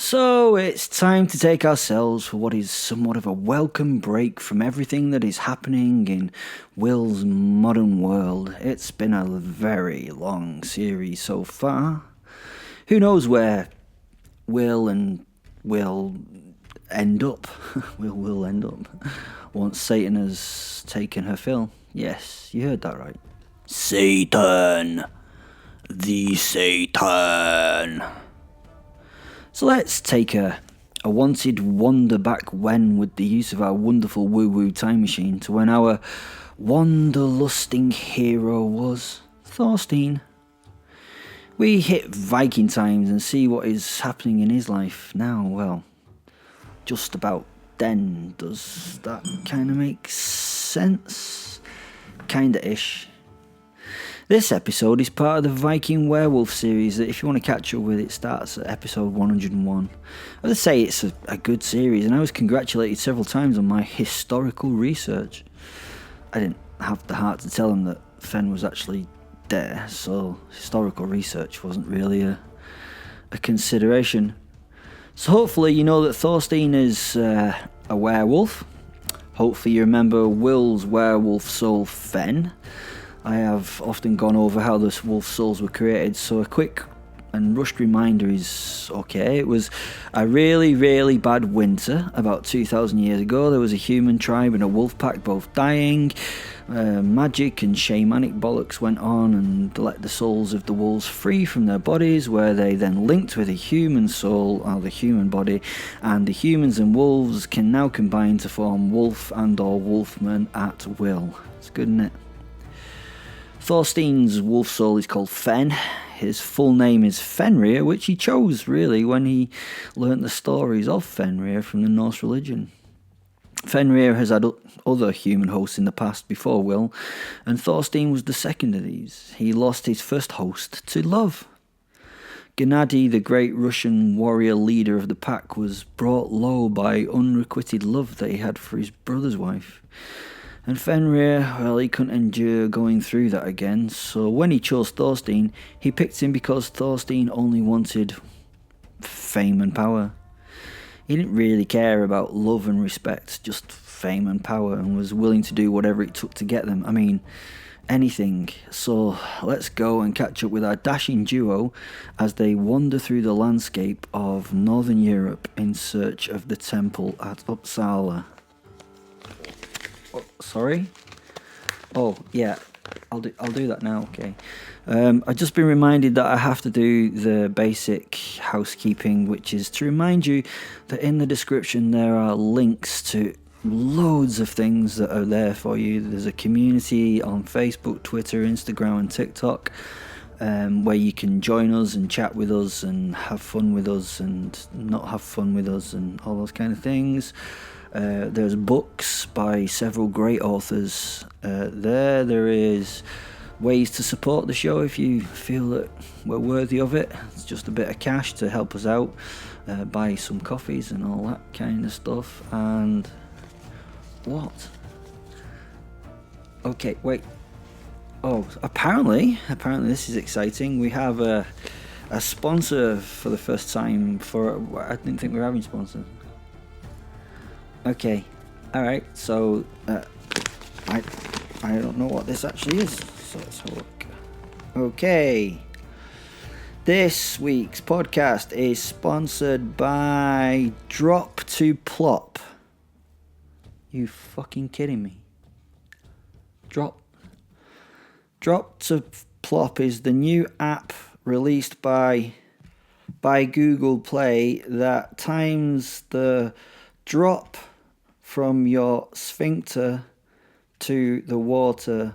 So it's time to take ourselves for what is somewhat of a welcome break from everything that is happening in Will's modern world. It's been a very long series so far. Who knows where Will end up? will end up once Satan has taken her fill. Yes, you heard that right. Satan! The Satan! So let's take a wanted wander back when with the use of our wonderful woo-woo time machine to when our wanderlusting hero was Thorstein. We hit Viking times and see what is happening in his life now. Well, just about then. Does that kind of make sense? Kinda-ish. This episode is part of the Viking Werewolf series that if you want to catch up with, it starts at episode 101. As I say, it's a good series, and I was congratulated several times on my historical research. I didn't have the heart to tell him that Fen was actually there, so historical research wasn't really a consideration. So hopefully you know that Thorstein is a werewolf. Hopefully you remember Will's werewolf soul Fen. I have often gone over how the wolf souls were created, so a quick and rushed reminder is okay. It was a really, really bad winter about 2,000 years ago. There was a human tribe and a wolf pack both dying. Magic and shamanic bollocks went on and let the souls of the wolves free from their bodies, where they then linked with a human soul, or the human body, and the humans and wolves can now combine to form wolf and or wolfman at will. It's good, isn't it? Thorstein's wolf soul is called Fen. His full name is Fenrir, which he chose really when he learnt the stories of Fenrir from the Norse religion. Fenrir has had other human hosts in the past before Will, and Thorstein was the second of these. He lost his first host to love. Gennady, the great Russian warrior leader of the pack, was brought low by unrequited love that he had for his brother's wife. And Fenrir, well, he couldn't endure going through that again, so when he chose Thorstein, he picked him because Thorstein only wanted fame and power. He didn't really care about love and respect, just fame and power, and was willing to do whatever it took to get them. I mean, anything. So let's go and catch up with our dashing duo as they wander through the landscape of Northern Europe in search of the temple at Uppsala. Oh, sorry? Oh, yeah, I'll do that now, okay. I've just been reminded that I have to do the basic housekeeping, which is to remind you that in the description there are links to loads of things that are there for you. There's a community on Facebook, Twitter, Instagram and TikTok where you can join us and chat with us and have fun with us and not have fun with us and all those kind of things. There's books by several great authors there is ways to support the show if you feel that we're worthy of it. It's just a bit of cash to help us out, buy some coffees and all that kind of stuff. And what? Okay, wait. Oh, apparently this is exciting. We have a sponsor for the first time. I didn't think we were having sponsors. Okay, alright, so I don't know what this actually is, so let's have a look. Okay, this week's podcast is sponsored by Drop to Plop. You fucking kidding me? Drop to Plop is the new app released by Google Play that times the drop from your sphincter to the water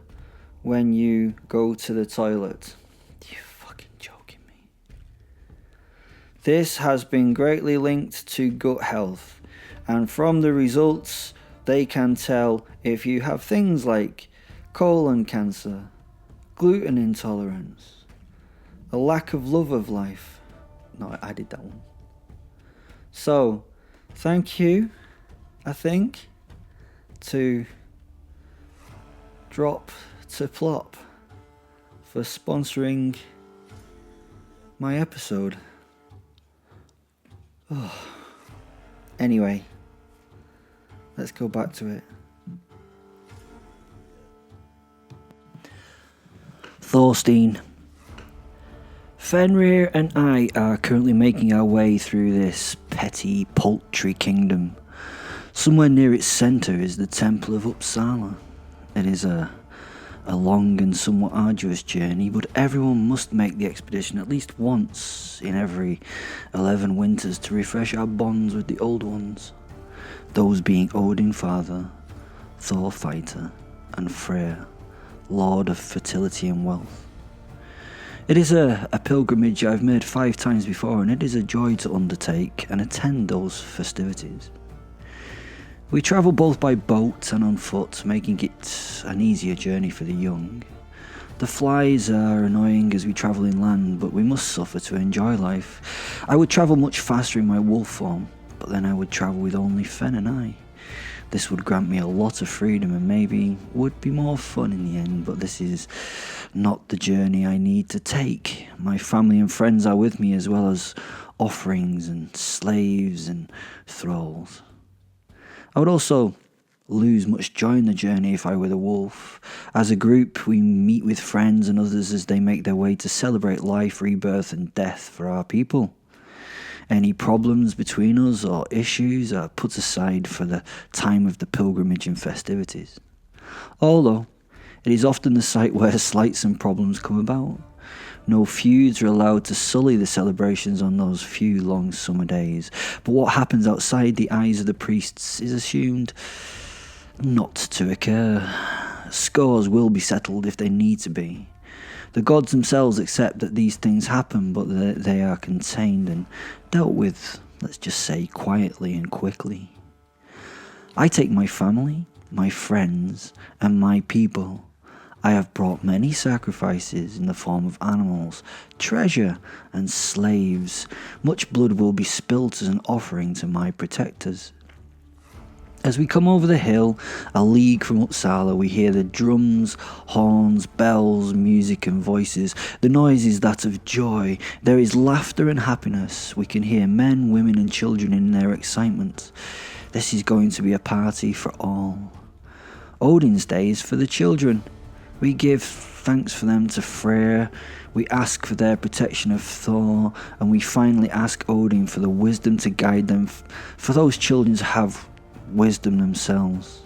when you go to the toilet. You fucking joking me? This has been greatly linked to gut health, and from the results they can tell if you have things like colon cancer, gluten intolerance, a lack of love of life. No, I did that one. So, thank you, I think, to Drop to Plop for sponsoring my episode. Anyway, let's go back to it. Thorstein. Fenrir and I are currently making our way through this petty poultry kingdom. Somewhere near its centre is the Temple of Uppsala. It is a long and somewhat arduous journey, but everyone must make the expedition at least once in every 11 winters to refresh our bonds with the old ones. Those being Odin Father, Thor Fighter, and Freyr, Lord of Fertility and Wealth. It is a pilgrimage I've made 5 times before, and it is a joy to undertake and attend those festivities. We travel both by boat and on foot, making it an easier journey for the young. The flies are annoying as we travel inland, but we must suffer to enjoy life. I would travel much faster in my wolf form, but then I would travel with only Fen and I. This would grant me a lot of freedom and maybe would be more fun in the end, but this is not the journey I need to take. My family and friends are with me, as well as offerings and slaves and thralls. I would also lose much joy in the journey if I were the wolf. As a group, we meet with friends and others as they make their way to celebrate life, rebirth and death for our people. Any problems between us or issues are put aside for the time of the pilgrimage and festivities. Although, it is often the site where slights and problems come about. No feuds are allowed to sully the celebrations on those few long summer days, but what happens outside the eyes of the priests is assumed not to occur. Scores will be settled if they need to be. The gods themselves accept that these things happen, but they are contained and dealt with, let's just say, quietly and quickly. I take my family, my friends, and my people. I have brought many sacrifices in the form of animals, treasure, and slaves. Much blood will be spilt as an offering to my protectors. As we come over the hill, a league from Uppsala, we hear the drums, horns, bells, music and voices. The noise is that of joy. There is laughter and happiness. We can hear men, women and children in their excitement. This is going to be a party for all. Odin's Day is for the children. We give thanks for them to Freyr, we ask for their protection of Thor, and we finally ask Odin for the wisdom to guide them, for those children to have wisdom themselves.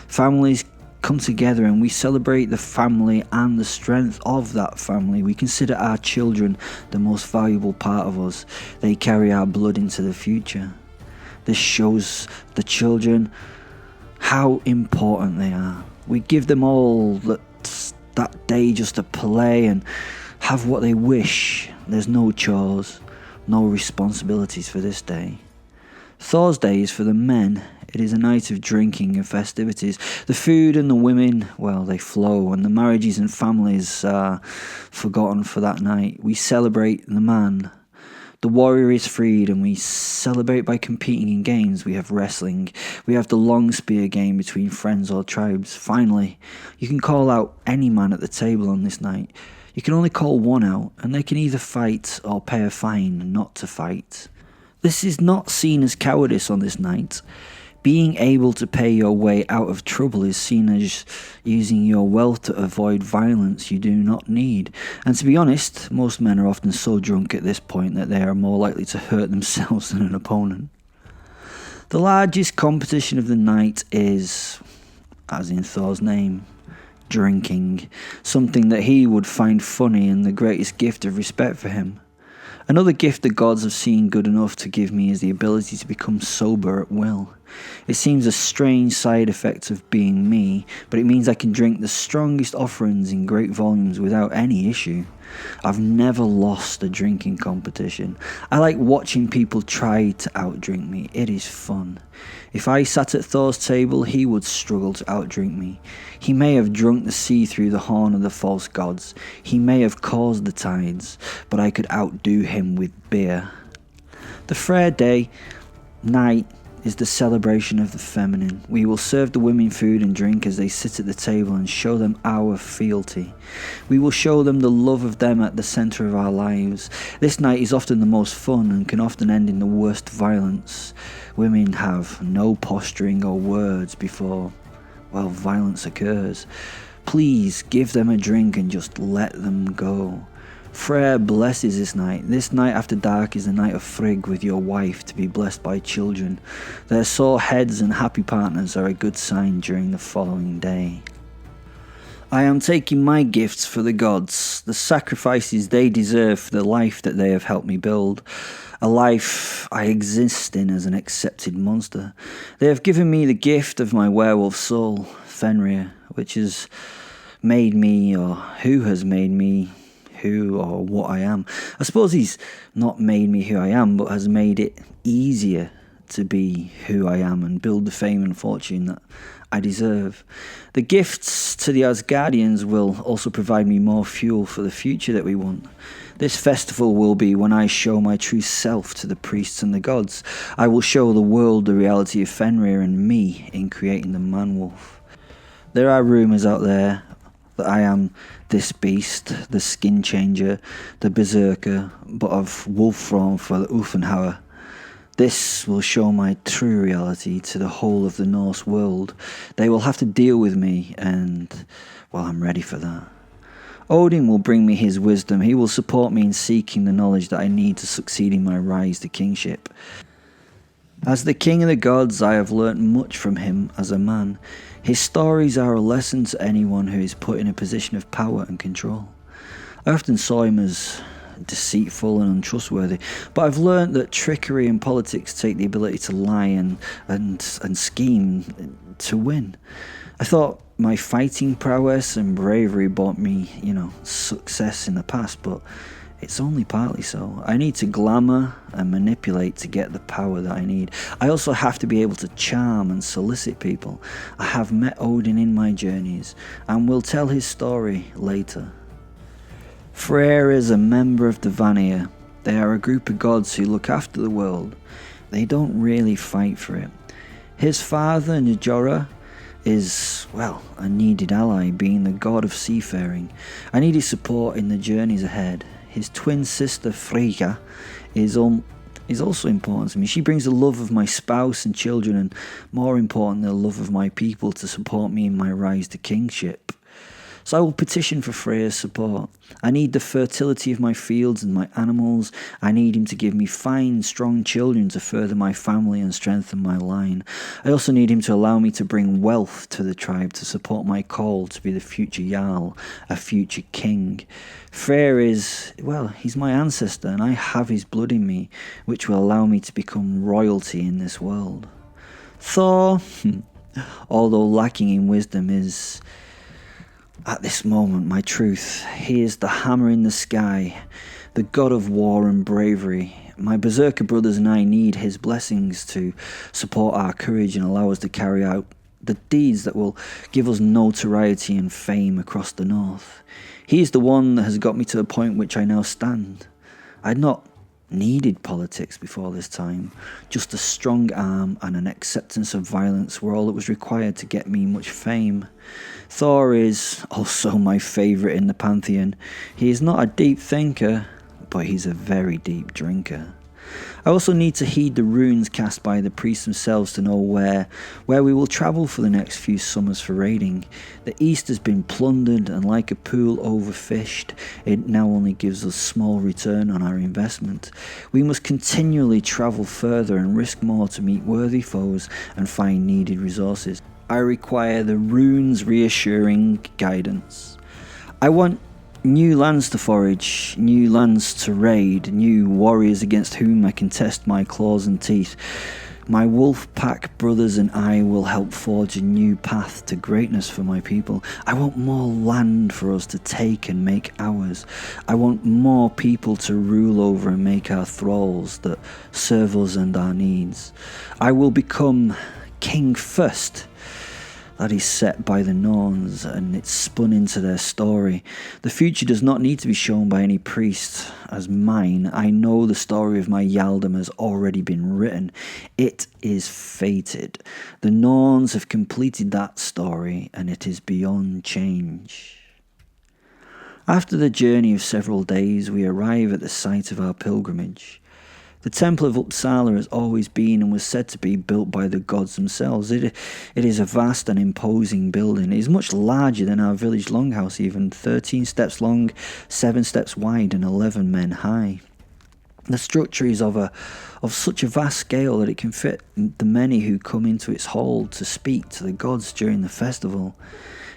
Families come together and we celebrate the family and the strength of that family. We consider our children the most valuable part of us. They carry our blood into the future. This shows the children how important they are. We give them all that day just to play and have what they wish. There's no chores, no responsibilities for this day. Thor's Day is for the men. It is a night of drinking and festivities. The food and the women, well, they flow, and the marriages and families are forgotten for that night. We celebrate the man. The warrior is freed, and we celebrate by competing in games. We have wrestling. We have the long spear game between friends or tribes. Finally, you can call out any man at the table on this night. You can only call one out, and they can either fight or pay a fine not to fight. This is not seen as cowardice on this night. Being able to pay your way out of trouble is seen as using your wealth to avoid violence you do not need. And to be honest, most men are often so drunk at this point that they are more likely to hurt themselves than an opponent. The largest competition of the night is, as in Thor's name, drinking, something that he would find funny and the greatest gift of respect for him. Another gift the gods have seen good enough to give me is the ability to become sober at will. It seems a strange side effect of being me, but it means I can drink the strongest offerings in great volumes without any issue. I've never lost a drinking competition. I like watching people try to outdrink me. It is fun. If I sat at Thor's table, he would struggle to outdrink me. He may have drunk the sea through the horn of the false gods. He may have caused the tides, but I could outdo him with beer. The Freyr Day night is the celebration of the feminine. We will serve the women food and drink as they sit at the table and show them our fealty. We will show them the love of them at the centre of our lives. This night is often the most fun and can often end in the worst violence. Women have no posturing or words before, well, violence occurs. Please give them a drink and just let them go. Freyr blesses this night. This night after dark is the night of Frigg with your wife to be blessed by children. Their sore heads and happy partners are a good sign during the following day. I am taking my gifts for the gods, the sacrifices they deserve for the life that they have helped me build. A life I exist in as an accepted monster. They have given me the gift of my werewolf soul, Fenrir, which has made me, or who has made me, who or what I am. I suppose he's not made me who I am, but has made it easier to be who I am and build the fame and fortune that I deserve. The gifts to the Asgardians will also provide me more fuel for the future that we want. This festival will be when I show my true self to the priests and the gods. I will show the world the reality of Fenrir and me in creating the man-wolf. There are rumours out there that I am this beast, the skin changer, the berserker, but of wolf form for the Ulfenhauer. This will show my true reality to the whole of the Norse world. They will have to deal with me, and, well, I'm ready for that. Odin will bring me his wisdom. He will support me in seeking the knowledge that I need to succeed in my rise to kingship. As the king of the gods, I have learnt much from him as a man. His stories are a lesson to anyone who is put in a position of power and control. I often saw him as deceitful and untrustworthy, but I've learnt that trickery and politics take the ability to lie and scheme to win. I thought my fighting prowess and bravery brought me, success in the past, but it's only partly so. I need to glamour and manipulate to get the power that I need. I also have to be able to charm and solicit people. I have met Odin in my journeys and will tell his story later. Freyr is a member of the Vanir. They are a group of gods who look after the world. They don't really fight for it. His father, Njora, is, well, a needed ally, being the god of seafaring. I need his support in the journeys ahead. His twin sister, Freyja, is also important to me. She brings the love of my spouse and children, and more important, the love of my people to support me in my rise to kingship. So I will petition for Freyr's support. I need the fertility of my fields and my animals. I need him to give me fine, strong children to further my family and strengthen my line. I also need him to allow me to bring wealth to the tribe to support my call to be the future Jarl, a future king. Freyr is, well, he's my ancestor and I have his blood in me, which will allow me to become royalty in this world. Thor, although lacking in wisdom, is, at this moment, my truth. He is the hammer in the sky, the god of war and bravery. My berserker brothers and I need his blessings to support our courage and allow us to carry out the deeds that will give us notoriety and fame across the north. He is the one that has got me to the point which I now stand. I had not needed politics before this time. Just a strong arm and an acceptance of violence were all that was required to get me much fame. Thor is also my favourite in the pantheon. He is not a deep thinker, but he's a very deep drinker. I also need to heed the runes cast by the priests themselves to know where we will travel for the next few summers for raiding. The east has been plundered and like a pool overfished, it now only gives us small return on our investment. We must continually travel further and risk more to meet worthy foes and find needed resources. I require the runes' reassuring guidance. I want new lands to forage, new lands to raid, new warriors against whom I can test my claws and teeth. My wolf pack brothers and I will help forge a new path to greatness for my people. I want more land for us to take and make ours. I want more people to rule over and make our thralls that serve us and our needs. I will become king first. that is set by the Norns, and it's spun into their story. The future does not need to be shown by any priest as mine. I know the story of my Yaldam has already been written. It is fated. The Norns have completed that story, and it is beyond change. After the journey of several days, we arrive at the site of our pilgrimage. The Temple of Uppsala has always been and was said to be built by the gods themselves. It is a vast and imposing building. It is much larger than our village longhouse even, 13 steps long, 7 steps wide and 11 men high. The structure is of such a vast scale that it can fit the many who come into its hall to speak to the gods during the festival.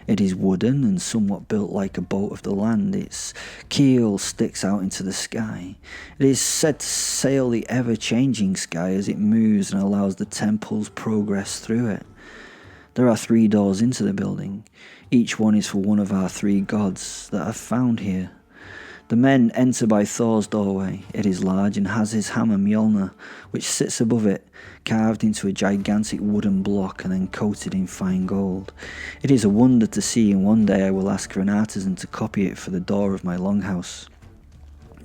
It is wooden and somewhat built like a boat of the land. Its keel sticks out into the sky. It is said to sail the ever-changing sky as it moves and allows the temple's progress through it. There are 3 doors into the building. Each one is for one of our 3 gods that are found here. The men enter by Thor's doorway. It is large and has his hammer Mjolnir, which sits above it, carved into a gigantic wooden block and then coated in fine gold. It is a wonder to see, and one day I will ask for an artisan to copy it for the door of my longhouse.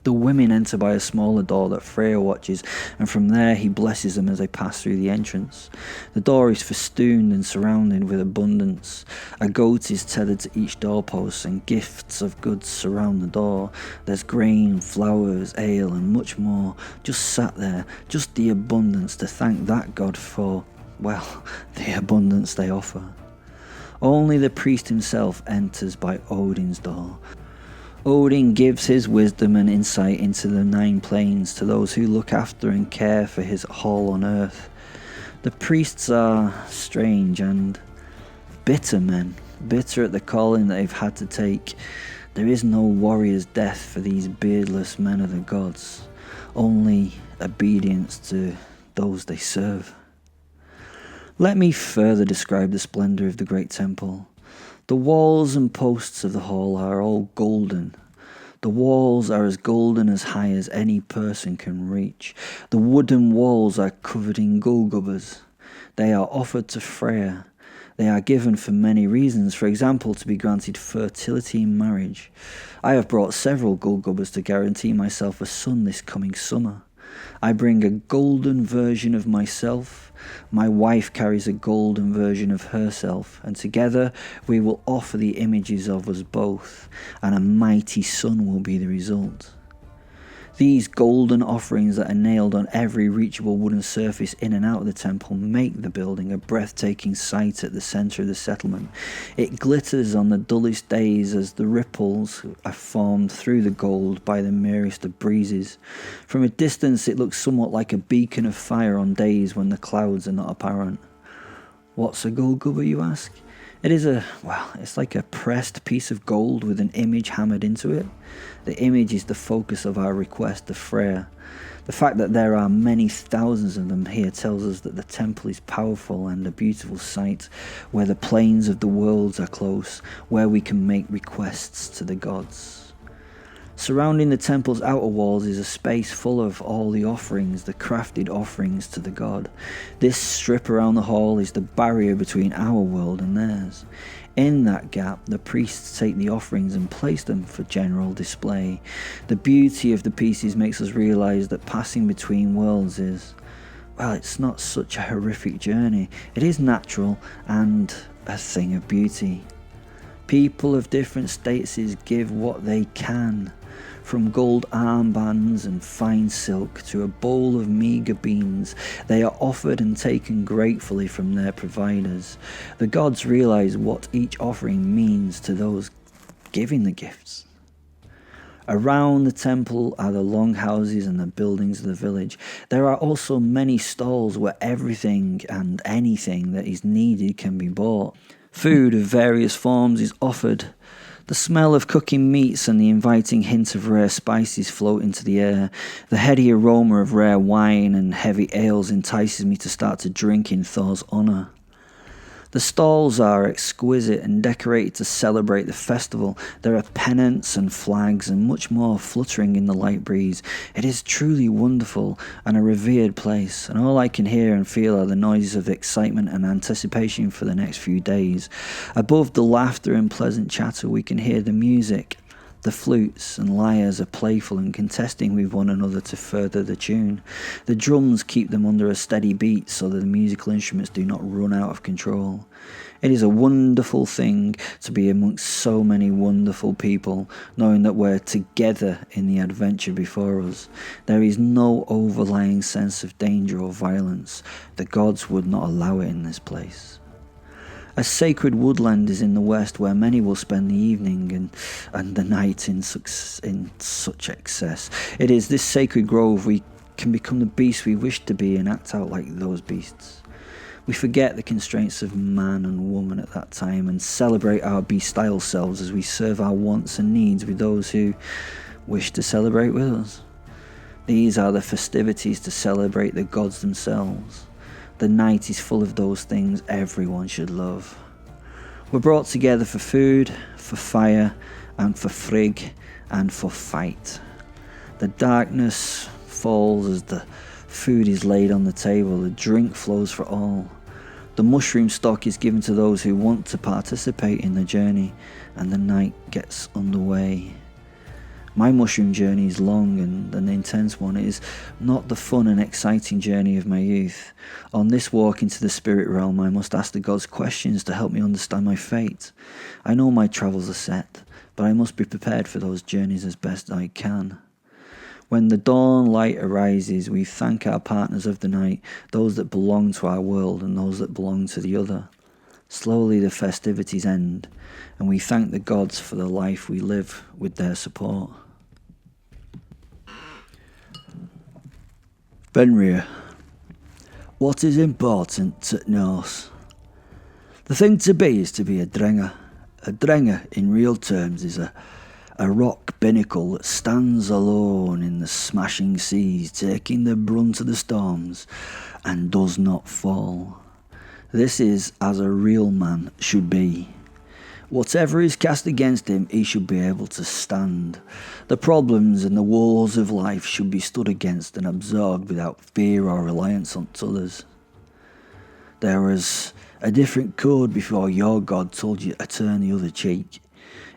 The women enter by a smaller door that Freyr watches, and from there he blesses them as they pass through the entrance. The door is festooned and surrounded with abundance. A goat is tethered to each doorpost, and gifts of goods surround the door. There's grain, flowers, ale, and much more, just sat there, just the abundance to thank that god for, well, the abundance they offer. Only the priest himself enters by Odin's door. Odin gives his wisdom and insight into the 9 planes to those who look after and care for his hall on earth. The priests are strange and bitter men, bitter at the calling that they've had to take. There is no warrior's death for these beardless men of the gods, only obedience to those they serve. Let me further describe the splendour of the great temple. The walls and posts of the hall are all golden. The walls are as golden as high as any person can reach. The wooden walls are covered in gullgubbas. They are offered to Freyr. They are given for many reasons, for example, to be granted fertility in marriage. I have brought several gullgubbas to guarantee myself a son this coming summer. I bring a golden version of myself. My wife carries a golden version of herself, and together we will offer the images of us both, and a mighty son will be the result. These golden offerings that are nailed on every reachable wooden surface in and out of the temple make the building a breathtaking sight at the centre of the settlement. It glitters on the dullest days as the ripples are formed through the gold by the merest of breezes. From a distance it looks somewhat like a beacon of fire on days when the clouds are not apparent. What's a gullgubba, you ask? It's like a pressed piece of gold with an image hammered into it. The image is the focus of our request to Freyr. The fact that there are many thousands of them here tells us that the temple is powerful and a beautiful sight, where the planes of the worlds are close, where we can make requests to the gods. Surrounding the temple's outer walls is a space full of all the offerings, the crafted offerings to the god. This strip around the hall is the barrier between our world and theirs. In that gap, the priests take the offerings and place them for general display. The beauty of the pieces makes us realize that passing between worlds it's not such a horrific journey. It is natural and a thing of beauty. People of different statuses give what they can, from gold armbands and fine silk to a bowl of meagre beans. They are offered and taken gratefully from their providers. The gods realize what each offering means to those giving the gifts. Around the temple are the long houses and the buildings of the village. There are also many stalls where everything and anything that is needed can be bought. Food of various forms is offered. The smell of cooking meats and the inviting hint of rare spices float into the air. The heady aroma of rare wine and heavy ales entices me to start to drink in Thor's honour. The stalls are exquisite and decorated to celebrate the festival. There are pennants and flags and much more fluttering in the light breeze. It is truly wonderful and a revered place, and all I can hear and feel are the noises of excitement and anticipation for the next few days. Above the laughter and pleasant chatter we can hear the music. The flutes and lyres are playful and contesting with one another to further the tune. The drums keep them under a steady beat so that the musical instruments do not run out of control. It is a wonderful thing to be amongst so many wonderful people, knowing that we're together in the adventure before us. There is no overlying sense of danger or violence. The gods would not allow it in this place. A sacred woodland is in the west where many will spend the evening and the night in such excess. It is this sacred grove we can become the beasts we wish to be and act out like those beasts. We forget the constraints of man and woman at that time and celebrate our beast-style selves as we serve our wants and needs with those who wish to celebrate with us. These are the festivities to celebrate the gods themselves. The night is full of those things everyone should love. We're brought together for food, for fire, and for frig, and for fight. The darkness falls as the food is laid on the table, the drink flows for all. The mushroom stock is given to those who want to participate in the journey, and the night gets underway. My mushroom journey is long and an intense one. It is not the fun and exciting journey of my youth. On this walk into the spirit realm, I must ask the gods questions to help me understand my fate. I know my travels are set, but I must be prepared for those journeys as best I can. When the dawn light arises, we thank our partners of the night, those that belong to our world and those that belong to the other. Slowly the festivities end, and we thank the gods for the life we live with their support. Fenrir. What is important at Norse? The thing to be is to be a drenger. A drenger, in real terms, is a rock binnacle that stands alone in the smashing seas, taking the brunt of the storms, and does not fall. This is as a real man should be. Whatever is cast against him, he should be able to stand. The problems and the wars of life should be stood against and absorbed without fear or reliance on others. There was a different code before your God told you to turn the other cheek.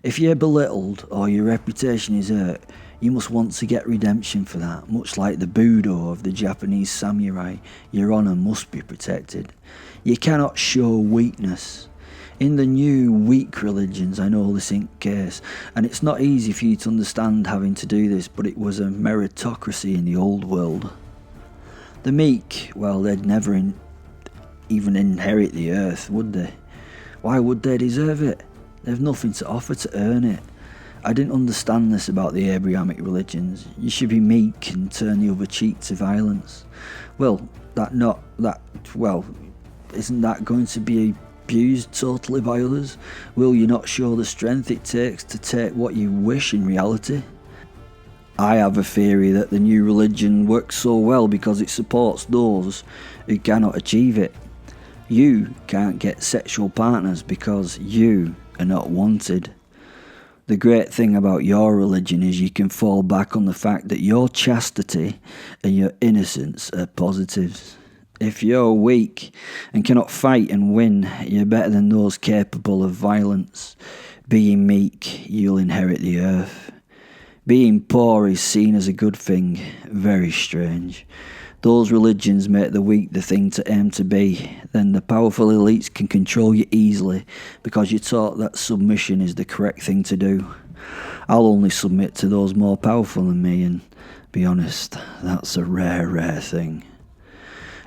If you're belittled or your reputation is hurt, you must want to get redemption for that. Much like the Budo of the Japanese samurai, your honour must be protected. You cannot show weakness. In the new weak religions, I know this ain't the case, and it's not easy for you to understand having to do this, but it was a meritocracy in the old world. The meek, well, they'd never even inherit the earth, would they? Why would they deserve it? They've nothing to offer to earn it. I didn't understand this about the Abrahamic religions. You should be meek and turn the other cheek to violence. Well, isn't that going to be abused totally by others? Will you not show the strength it takes to take what you wish in reality? I have a theory that the new religion works so well because it supports those who cannot achieve it. You can't get sexual partners because you are not wanted. The great thing about your religion is you can fall back on the fact that your chastity and your innocence are positives. If you're weak and cannot fight and win, you're better than those capable of violence. Being meek, you'll inherit the earth. Being poor is seen as a good thing. Very strange. Those religions make the weak the thing to aim to be. Then the powerful elites can control you easily because you're taught that submission is the correct thing to do. I'll only submit to those more powerful than me, and be honest, that's a rare thing.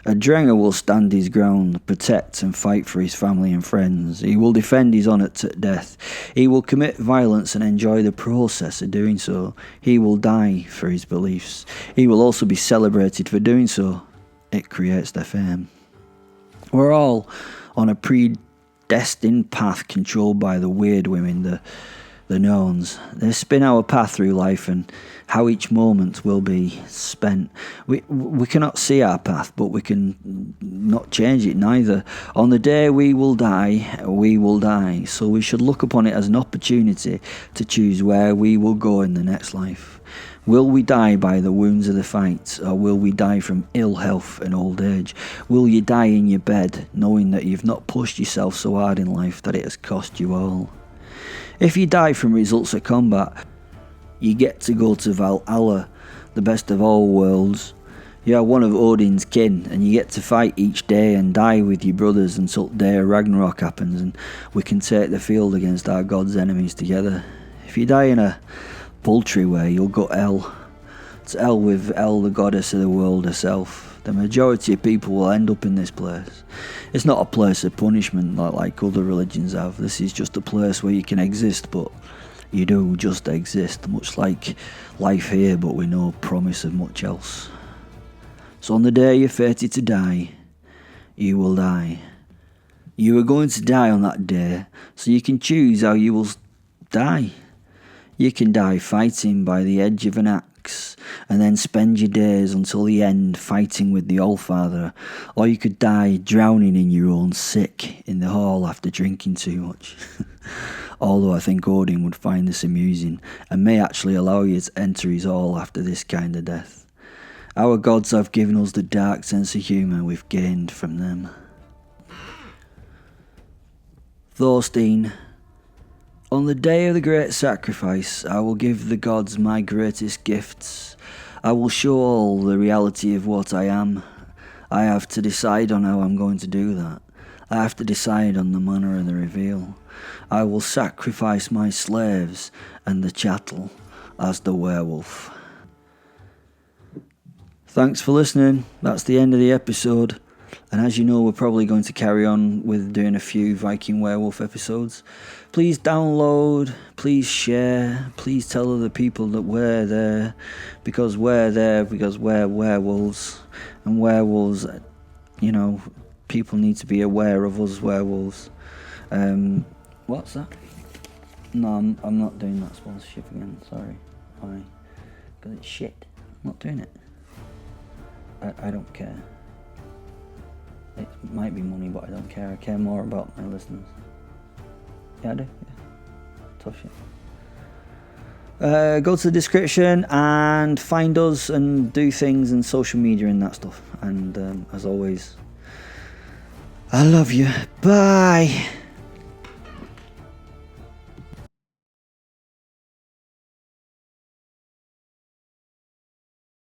A Drenger will stand his ground, protect and fight for his family and friends. He will defend his honour to death. He will commit violence and enjoy the process of doing so. He will die for his beliefs. He will also be celebrated for doing so. It creates their fame. We're all on a predestined path controlled by the weird women, the the knowns. They spin our path through life and how each moment will be spent. We cannot see our path, but we can not change it neither. On the day we will die, we will die. So we should look upon it as an opportunity to choose where we will go in the next life. Will we die by the wounds of the fight, or will we die from ill health and old age? Will you die in your bed, knowing that you've not pushed yourself so hard in life that it has cost you all? If you die from results of combat, you get to go to Valhalla, the best of all worlds. You are one of Odin's kin, and you get to fight each day and die with your brothers until the day of Ragnarok happens, and we can take the field against our god's enemies together. If you die in a paltry way, you'll go hell. It's hell with Hel, the goddess of the world herself. The majority of people will end up in this place. It's not a place of punishment like other religions have. This is just a place where you can exist, but you do just exist, much like life here, but with no promise of much else. So on the day you're fated to die, you will die. You are going to die on that day, so you can choose how you will die. You can die fighting by the edge of an axe, and then spend your days until the end fighting with the Allfather, or you could die drowning in your own sick in the hall after drinking too much. Although I think Odin would find this amusing, and may actually allow you to enter his hall after this kind of death. Our gods have given us the dark sense of humour we've gained from them. Thorstein. On the day of the great sacrifice, I will give the gods my greatest gifts. I will show all the reality of what I am. I have to decide on how I'm going to do that. I have to decide on the manner of the reveal. I will sacrifice my slaves and the chattel as the werewolf. Thanks for listening. That's the end of the episode. And as you know, we're probably going to carry on with doing a few Viking werewolf episodes. Please download, please share, please tell other people that we're there, because we're werewolves. And werewolves, you know, people need to be aware of us werewolves. What's that? No, I'm not doing that sponsorship again, sorry. Why? Because it's shit. I'm not doing it. I don't care. It might be money, but I don't care. I care more about my listeners. Yeah, I do. Yeah. Tough shit. Go to the description and find us and do things and social media and that stuff. And as always, I love you. Bye.